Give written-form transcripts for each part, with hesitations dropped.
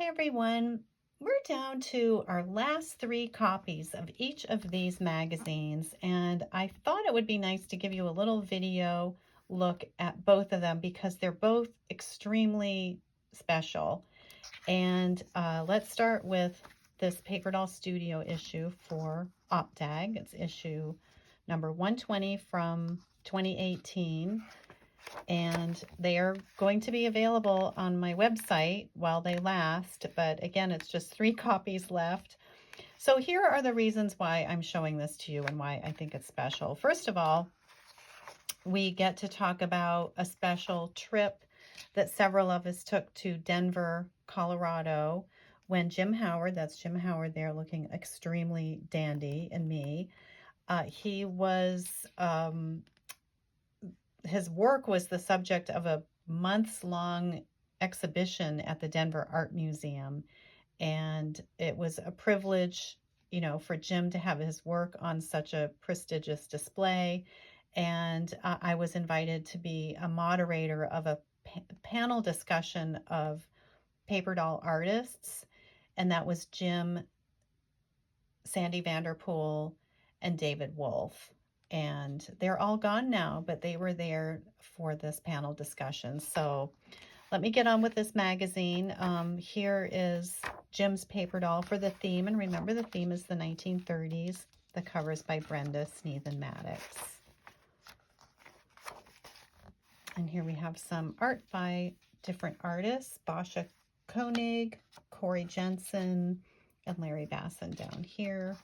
Hey everyone, we're down to our last 3 copies of each of these magazines, and I thought it would be nice to give you a little video look at both of them because they're both extremely special. And let's start with this Paperdoll Studio issue for OpDag. It's issue number 120 from 2018. And they are going to be available on my website while they last, but again, it's just 3 copies left. So here are the reasons why I'm showing this to you and why I think it's special. First of all, we get to talk about a special trip that several of us took to Denver, Colorado, when Jim Howard, that's Jim Howard there looking extremely dandy, and me, he was his work was the subject of a months-long exhibition at the Denver Art Museum. And it was a privilege, for Jim to have his work on such a prestigious display. And I was invited to be a moderator of a panel discussion of paper doll artists. And that was Jim, Sandy Vanderpool, and David Wolfe. And they're all gone now, but they were there for this panel discussion. So let me get on with this magazine. Here is Jim's paper doll for the theme. And remember, the theme is the 1930s. The cover is by Brenda Sneathen-Maddox. And here we have some art by different artists. Basha Koenig, Corey Jensen, and Larry Basson down here.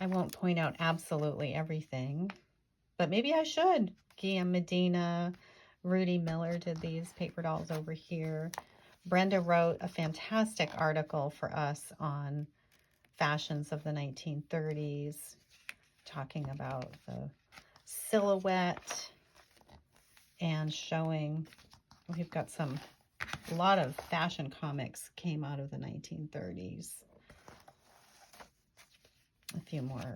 I won't point out absolutely everything, but maybe I should. Guillaume Medina, Rudy Miller did these paper dolls over here. Brenda wrote a fantastic article for us on fashions of the 1930s, talking about the silhouette and showing, we've got a lot of fashion comics came out of the 1930s. A few more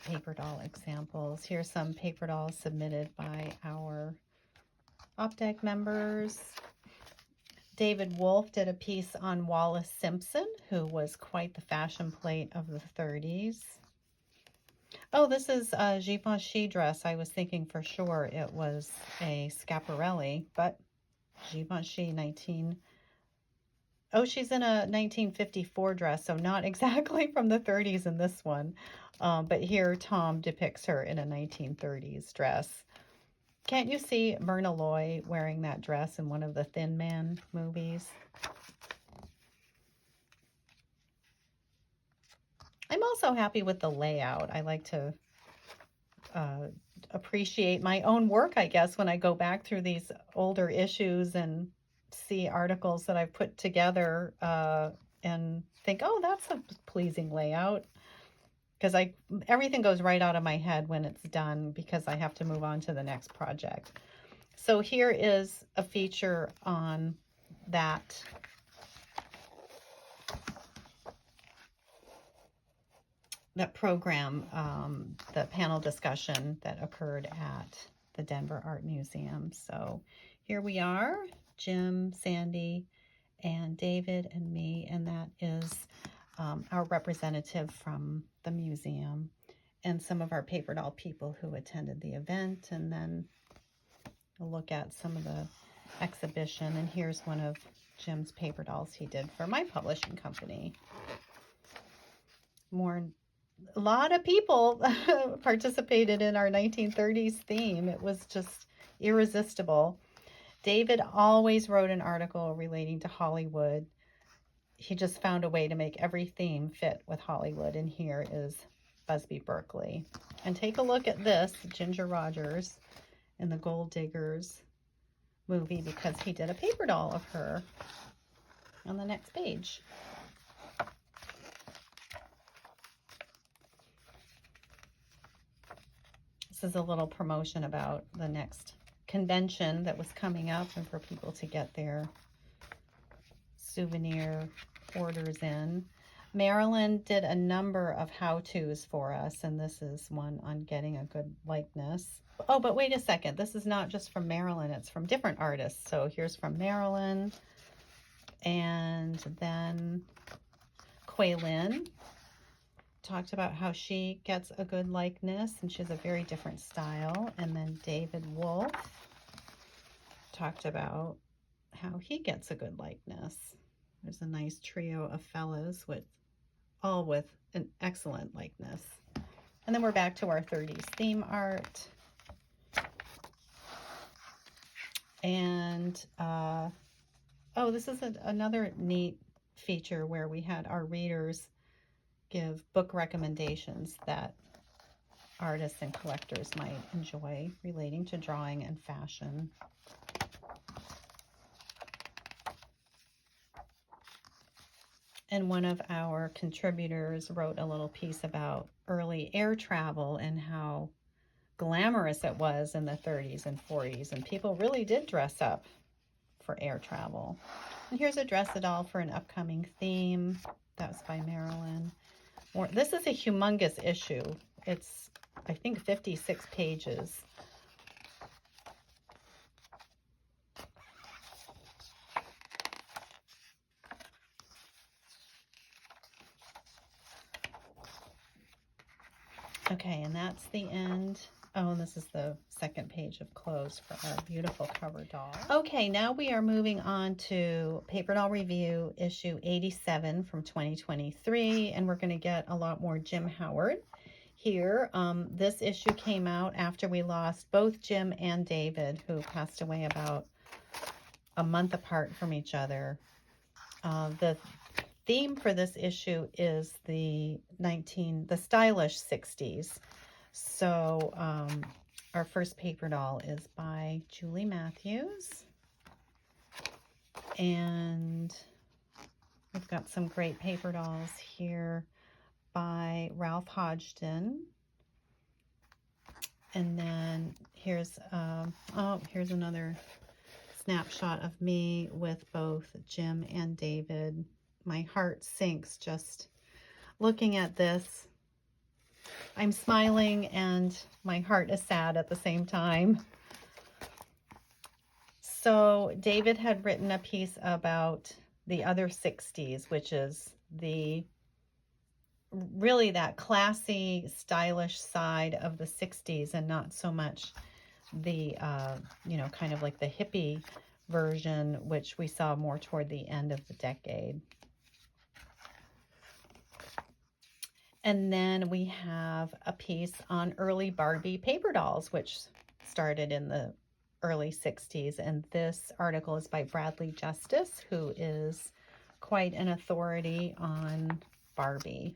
paper doll examples. Here's some paper dolls submitted by our OpDag members. David Wolfe did a piece on Wallis Simpson, who was quite the fashion plate of the 30s. Oh, this is a Givenchy dress. I was thinking for sure it was a Schiaparelli, but Givenchy Oh, she's in a 1954 dress, so not exactly from the 30s in this one. But here Tom depicts her in a 1930s dress. Can't you see Myrna Loy wearing that dress in one of the Thin Man movies? I'm also happy with the layout. I like to appreciate my own work, I guess, when I go back through these older issues and see articles that I've put together and think, oh, that's a pleasing layout, because everything goes right out of my head when it's done because I have to move on to the next project. So here is a feature on that program, the panel discussion that occurred at the Denver Art Museum. So here we are, Jim, Sandy, and David, and me, and that is our representative from the museum and some of our paper doll people who attended the event, and then a look at some of the exhibition. And here's one of Jim's paper dolls he did for my publishing company. A lot of people participated in our 1930s theme. It was just irresistible. David always wrote an article relating to Hollywood. He just found a way to make every theme fit with Hollywood. And here is Busby Berkeley. And take a look at this, Ginger Rogers in the Gold Diggers movie, because he did a paper doll of her on the next page. This is a little promotion about the next convention that was coming up and for people to get their souvenir orders in. Marilyn did a number of how-tos for us, and this is one on getting a good likeness. Oh, but wait a second. This is not just from Marilyn. It's from different artists. So here's from Marilyn, and then Quaylin talked about how she gets a good likeness, and she has a very different style. And then David Wolfe talked about how he gets a good likeness. There's a nice trio of fellas with all with an excellent likeness. And then we're back to our 30s theme art. And oh, this is another neat feature where we had our readers give book recommendations that artists and collectors might enjoy relating to drawing and fashion. And one of our contributors wrote a little piece about early air travel and how glamorous it was in the 30s and 40s, and people really did dress up for air travel. And here's a dress-a-doll for an upcoming theme. That was by Marilyn. This is a humongous issue. It's, I think, 56 pages. Okay, and that's the end. Oh, and this is the second page of clothes for our beautiful cover doll. Okay, now we are moving on to Paperdoll Review Issue 87 from 2023, and we're going to get a lot more Jim Howard here. This issue came out after we lost both Jim and David, who passed away about a month apart from each other. The theme for this issue is the stylish 60s. So our first paper doll is by Julie Matthews, and we've got some great paper dolls here by Ralph Hodgson. And then here's here's another snapshot of me with both Jim and David. My heart sinks just looking at this. I'm smiling and my heart is sad at the same time. So David had written a piece about the other 60s, which is really that classy, stylish side of the 60s, and not so much the, you know, kind of like the hippie version, which we saw more toward the end of the decade. And then we have a piece on early Barbie paper dolls, which started in the early 60s. And this article is by Bradley Justice, who is quite an authority on Barbie.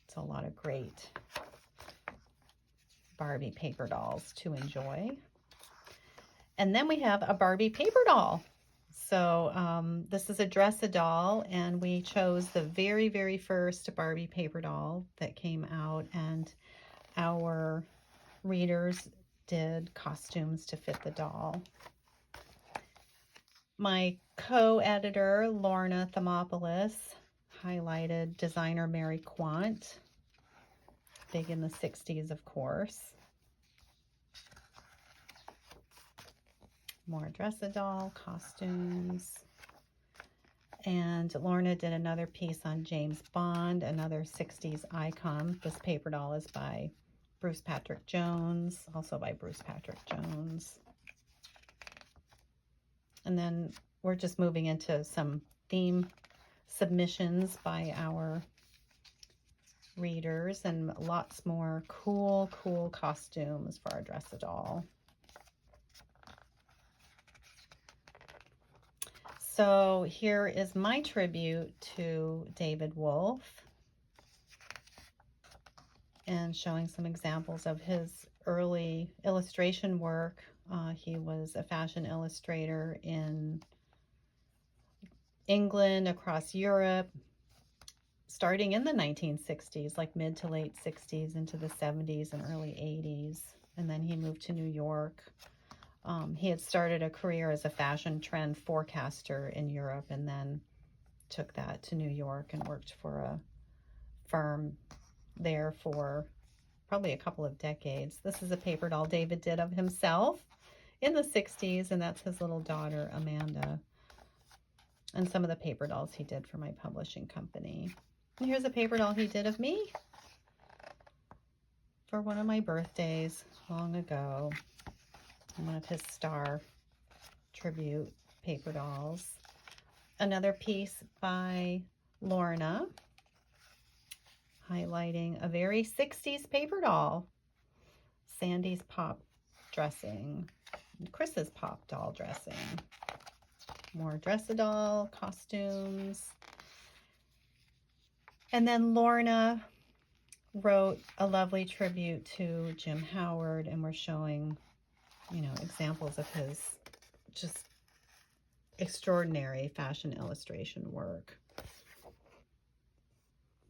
It's a lot of great Barbie paper dolls to enjoy. And then we have a Barbie paper doll. So this is a dress-a-doll, and we chose the very, very first Barbie paper doll that came out, and our readers did costumes to fit the doll. My co-editor, Lorna Thermopoulos, highlighted designer Mary Quant, big in the 60s, of course. More dress-a-doll costumes. And Lorna did another piece on James Bond, another 60s icon. This paper doll is by Bruce Patrick Jones, also by Bruce Patrick Jones. And then we're just moving into some theme submissions by our readers, and lots more cool costumes for our dress-a-doll. So here is my tribute to David Wolfe, and showing some examples of his early illustration work. He was a fashion illustrator in England, across Europe, starting in the 1960s, like mid to late 60s into the 70s and early 80s. And then he moved to New York. He had started a career as a fashion trend forecaster in Europe, and then took that to New York and worked for firm there for probably a couple of decades. This is a paper doll David did of himself in the 60s, and that's his little daughter, Amanda. And some of the paper dolls he did for my publishing company. And here's a paper doll he did of me for one of my birthdays long ago. One of his star tribute paper dolls. Another piece by Lorna, highlighting a very 60s paper doll. Sandy's pop dressing, Chris's pop doll dressing. More dress-a-doll costumes. And then Lorna wrote a lovely tribute to Jim Howard, and we're showing, you know, examples of his just extraordinary fashion illustration work.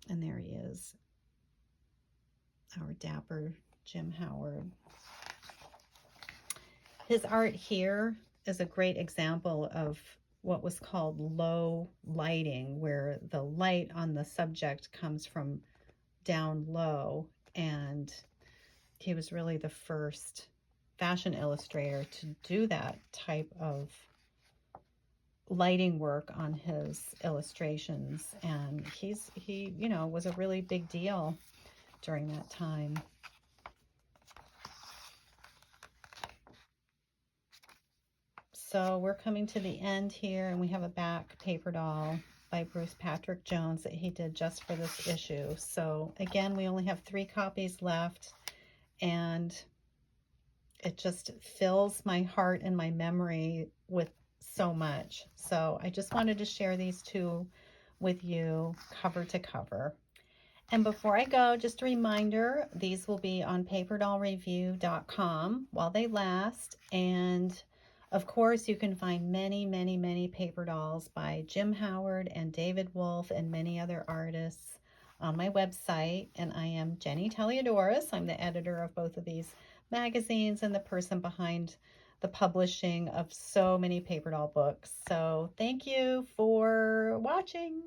And there he is, our dapper Jim Howard. His art here is a great example of what was called low lighting, where the light on the subject comes from down low, and he was really the first fashion illustrator to do that type of lighting work on his illustrations, and he you know, was a really big deal during that time. So we're coming to the end here, and we have a back paper doll by Bruce Patrick Jones that he did just for this issue. So again, we only have 3 copies left, and it just fills my heart and my memory with so much. So I just wanted to share these 2 with you, cover to cover. And before I go, just a reminder, these will be on paperdollreview.com while they last. And of course, you can find many, many, many paper dolls by Jim Howard and David Wolfe and many other artists on my website. And I am Jenny Taliadoris. I'm the editor of both of these magazines and the person behind the publishing of so many paper doll books. So thank you for watching.